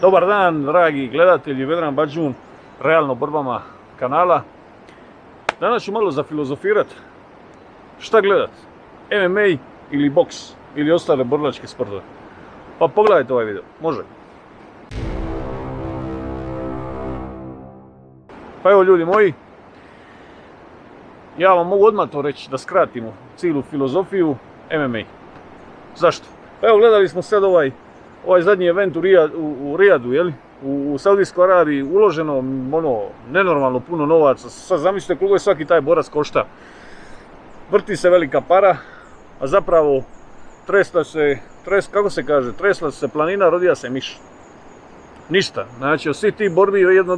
Dobar dan, dragi gledatelji Vedran Badžun, realno borbama kanala. Danas ću malo zafilozofirat. Šta gledat? MMA ili boks ili ostale borilačke sportove? Pa pogledajte ovaj video, može. Pa evo ljudi moji, ja vam mogu odmah to reći da skratimo cijelu filozofiju MMA. Zašto? Pa evo gledali smo sad ovaj zadnji event u Rijadu, jeli? U Saudijskoj Arabiji uloženo nenormalno puno novaca. Sad zamislite koliko je svaki taj borac košta. Vrti se velika para, a zapravo tresla se planina, rodija se miš. Ništa. Znači od svih tih borbi je jedno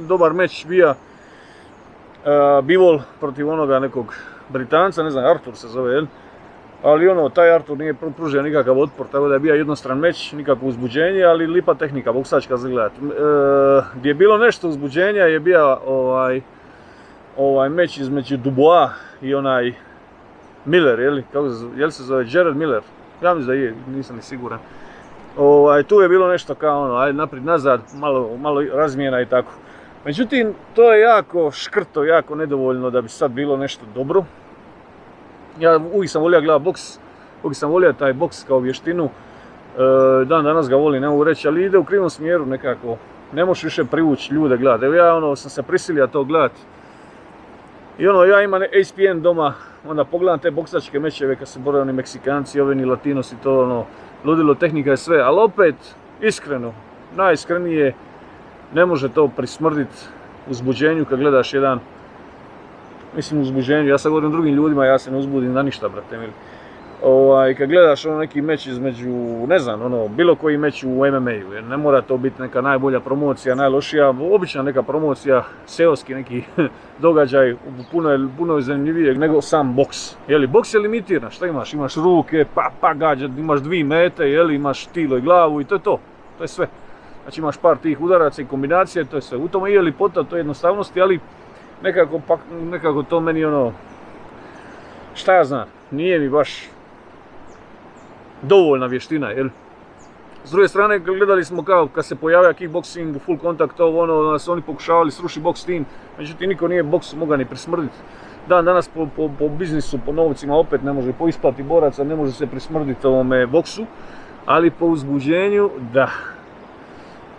dobar meč bija Bivol protiv onoga nekog Britanca, ne znam, Artur se zove, jel? Ali taj Artur nije pružio nikakav otpor, tako da je bio jednostran meč, nikakvo uzbuđenje, ali lipa tehnika, boksačka za gledat. Gdje je bilo nešto uzbuđenja je bio ovaj meč između Dubois i onaj Miller, jel se zove Jared Miller? Ja mislim da je, nisam ni siguran. Tu je bilo nešto kao ajde naprijed nazad, malo razmjena i tako. Međutim, to je jako škrto, jako nedovoljno da bi sad bilo nešto dobro. Ja uvijek sam volio gledati boks, uvijek sam volio taj boks kao vještinu. Dan danas ga volim, ne mogu reći, ali ide u krivom smjeru nekako. Ne možeš više privući ljude gledati. Evo ja sam se prisilio to gledati. I ja imam ESPN doma, onda pogledam te boksačke mečeve kad se bore oni Meksikanci, ovi Latinosi, to ludilo, tehnika je sve. Ali opet, iskreno, najiskrenije, ne može to prismrditi uzbuđenju kad gledaš jedan. Mislim uzbuđenju, ja sad govorim drugim ljudima, ja se ne uzbudim na ništa, brate mili. Kad gledaš neki meč između, ne znam, bilo koji meč u MMA-u, jer ne mora to biti neka najbolja promocija, najlošija, obična neka promocija, seoski neki događaj, puno je zanimljivije nego sam boks. Boks je limitiran, šta imaš? Imaš ruke, pa gađa, imaš 2 mete, imaš tilo i glavu i to je to. To je sve. Znači imaš par tih udaraca i kombinacije, to je sve. U tome je lipota, to je jednostavnosti, ali nekako to meni šta ja znam, nije mi baš dovoljna vještina, jel? S druge strane, gledali smo kao kad se pojavio kickboxing, full contact, da su oni pokušavali srušiti boks tim, međutim niko nije boksu mogao ni prismrditi. Dan danas po biznisu, po novcima opet ne može, po isplati boraca ne može se prismrditi ovome boksu, ali po uzbuđenju, da.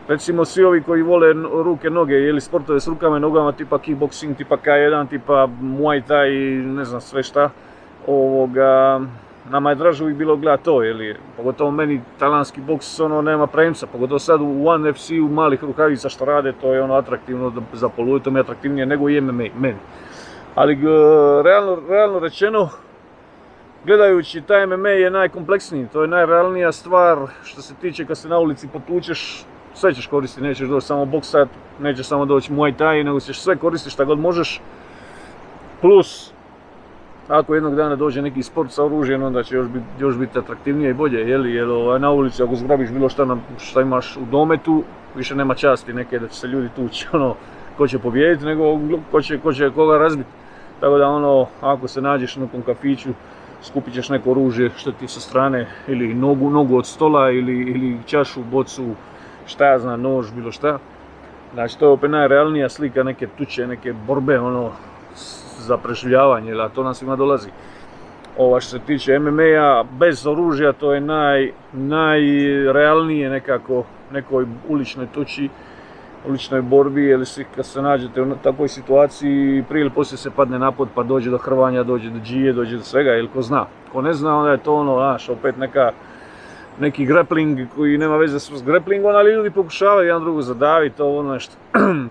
Recimo svi ovi koji vole ruke, noge, sportove s rukama i nogama, tipa kickboxing, tipa K1, tipa Muay Thai, ne znam sve šta, nama je draže uvijek bilo gledati to, pogotovo meni tajlandski boks nema premca, pogotovo sad u One FC-u malih rukavica što rade, to je atraktivno za poluditi, to mi je atraktivnije nego i MMA, meni. Ali realno rečeno, gledajući taj MMA je najkompleksniji, to je najrealnija stvar što se tiče kad se na ulici potučeš, sve ćeš koristiti, nećeš doći samo boksat, nećeš samo doći Muay Thai, nego ćeš sve koristiti šta god možeš. Plus, ako jednog dana dođe neki sport sa oružjem, onda će još biti atraktivnije i bolje, jer na ulici ako zgrabiš bilo šta imaš u dometu, više nema časti neke da će se ljudi tući, ko će pobijediti, nego ko će koga razbiti. Tako da ako se nađeš u nekom kafiću, skupit ćeš neko oružje što ti sa strane, ili nogu od stola, ili čašu, bocu, šta ja znam, nož, bilo šta. Znači to je opet najrealnija slika neke tuče, neke borbe, za preživljavanje, a to nam svima dolazi. Što se tiče MMA-a, bez oružja to je najrealnije nekako, nekoj uličnoj tuči, uličnoj borbi, jer kad se nađete u takvoj situaciji, prije ili poslije se padne napad, pa dođe do hrvanja, dođe do džije, dođe do svega, ili ko zna. Ko ne zna, onda je to opet neki grappling koji nema veze s grapplingom, ali ljudi pokušavaju jedan drugo zadaviti, nešto.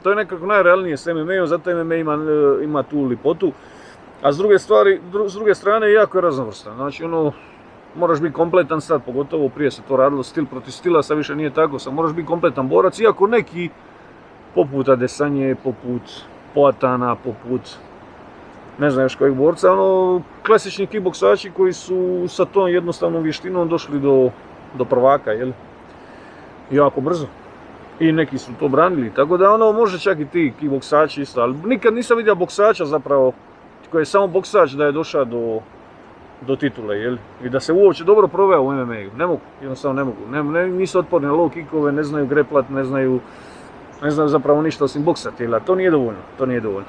To je nekako najrealnije s MMA-om, zato MMA ima tu lipotu. A s druge strane jako je raznovrstan. Znači moraš biti kompletan sad, pogotovo prije se to radilo stil protiv stila, sad više nije tako, sad moraš biti kompletan borac, iako neki poput Adesanje, poput Poatana, poput ne znam još kojeg borca, klasični kickboksači koji su sa tom jednostavnom vještinom došli do prvaka, jako brzo. I neki su to branili, tako da može čak i ti kickboksači isto, ali nikad nisam vidio boksača zapravo, koji je samo boksač da je došao do titule, jel? I da se uopće dobro proveo u MMA-u. Ne mogu, jednostavno ne mogu. Nisu otporni na low kickove, ne znaju greplat, ne znaju zapravo ništa osim boksati, jel? To nije dovoljno.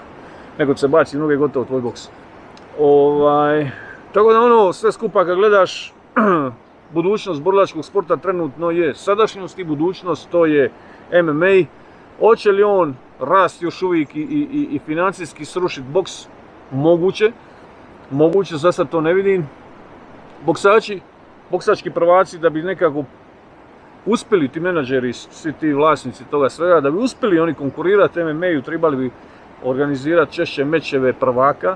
Nego se baci noge, gotovo tvoj boks. Tako da ono, sve skupa kad gledaš, budućnost borilačkog sporta trenutno je sadašnjost i budućnost, to je MMA. Hoće li on rasti još uvijek i financijski srušiti boks? Moguće, za sad to ne vidim. Boksački prvaci da bi nekako uspjeli ti menadžeri, svi ti vlasnici toga svega, da bi uspjeli oni konkurirati MMA-u, trebali bi organizirati češće mečeve prvaka,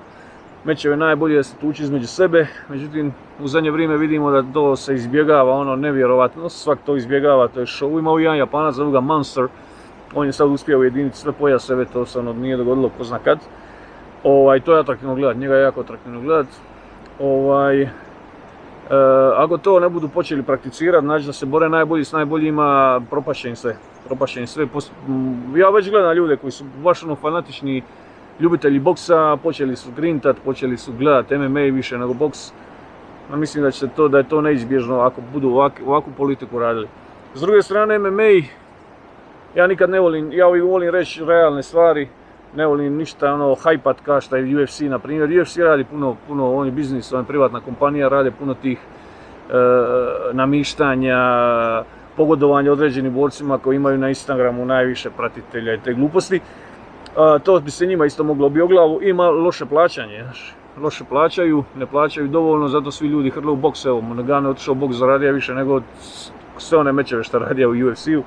mečeve najbolje da se tuči između sebe, međutim u zadnje vrijeme vidimo da to se izbjegava, ono nevjerovatno, svak to izbjegava, to je show. Imao jedan Japanac, zove ga Monster, on je sad uspio ujediniti sve pojaseve, to se ono nije dogodilo ko zna kad. To je atraktivno gledat, njega je jako atraktivno gledat. Ako to ne budu počeli prakticirati, znači da se bore najbolji s najboljima, propašće im sve. Ja već gledam ljude koji su baš ono fanatični ljubitelji boksa, počeli su grintat, počeli su gledat MMA više nego boks. Mislim da je to neizbježno ako budu ovakvu politiku radili. S druge strane, MMA, ja nikad ne volim, ja volim reći realne stvari, ne volim ništa ono hajpat kao što je UFC na primjer. UFC radi puno, on je biznis, on je privatna kompanija, rade puno tih namištanja, pogodovanja određenim borcima koji imaju na Instagramu najviše pratitelja i te gluposti. To bi se njima isto moglo bi o glavu. Ima loše plaćanje, loše plaćaju, ne plaćaju dovoljno, zato svi ljudi hrle u boks. Evo, Nagano je otišao u boks, zaradio više nego sve one mečeve što radio u UFC-u.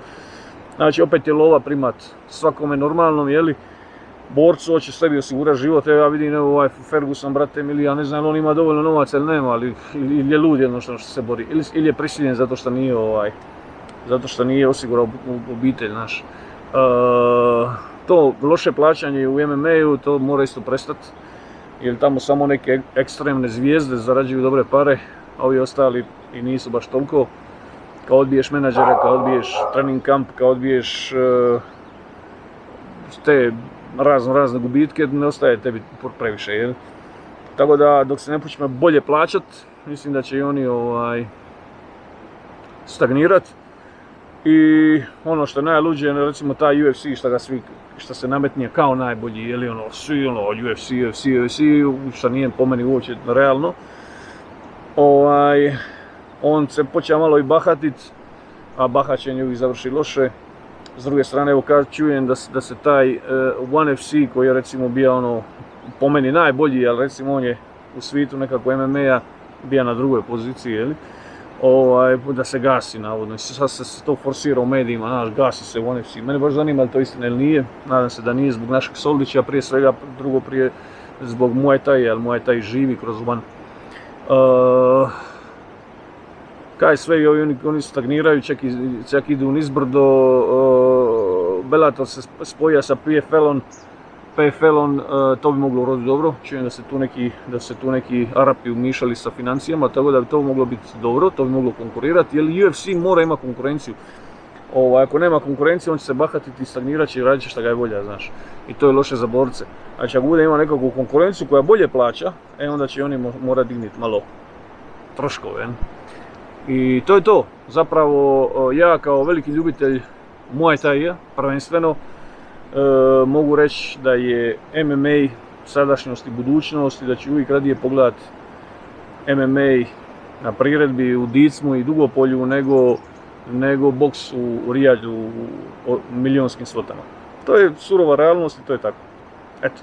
Znači opet je lova primat svakome normalnom, jeli? Borcu hoće sebi osigurati život, evo ja vidim evo Ferguson, brate mili, ja ne znam on ima dovoljno novaca ili nema, ili je lud jednostavno što se bori, ili je prisiljen zato što nije osigurao obitelj, znaš. To loše plaćanje u MMA-u, to mora isto prestati, jer tamo samo neke ekstremne zvijezde zarađuju dobre pare, a ovi ostali i nisu baš toliko. Kao odbiješ menadžera, kao odbiješ trening kamp, kao odbiješ te razne gubitke, ne ostaje tebi previše, jel? Tako da dok se ne počne bolje plaćat, mislim da će i oni stagnirat. I ono što je najluđe, recimo taj UFC što se nametnije kao najbolji, jeli ono, svi ono, UFC, što nije po meni uopće realno. On se počeo malo i bahatit, a bahaćenje uvijek završi loše. S druge strane, evo čujem da se taj ONE FC koji je recimo bio ono, po meni najbolji, ali recimo on je u svijetu nekako MMA-a bio na drugoj poziciji, jeli? Da se gasi navodno. Sad se to forsira u medijima, znaš, gasi se ONE FC. Mene baš zanima li to istina ili nije. Nadam se da nije zbog našeg Soldića, prije svega, drugo prije zbog Muay Thai, jer Muay Thai živi kroz ONE. Kaj sve i oni stagniraju, čak idu nizbrdo. Bellator se spoja sa PFL-om, to bi moglo uroditi dobro. Čujem da se tu neki Arapi umiješali sa financijama, tako da bi to moglo biti dobro, to bi moglo konkurirati, jer UFC mora imati konkurenciju. Ako nema konkurencije, on će se bahatiti i stagnirat će i radit će šta ga je volja, znaš. I to je loše za borce. Znači ako bude ima nekakvu konkurenciju koja bolje plaća, onda će oni morati digniti malo troškove. I to je to. Zapravo ja kao veliki ljubitelj Muay Thaija, prvenstveno, mogu reći da je MMA sadašnjost i budućnost i da ću uvijek radije pogledat MMA na priredbi u Dicmu i Dugopolju nego boks u Rijadu u milionskim svotama. To je surova realnost i to je tako. Eto.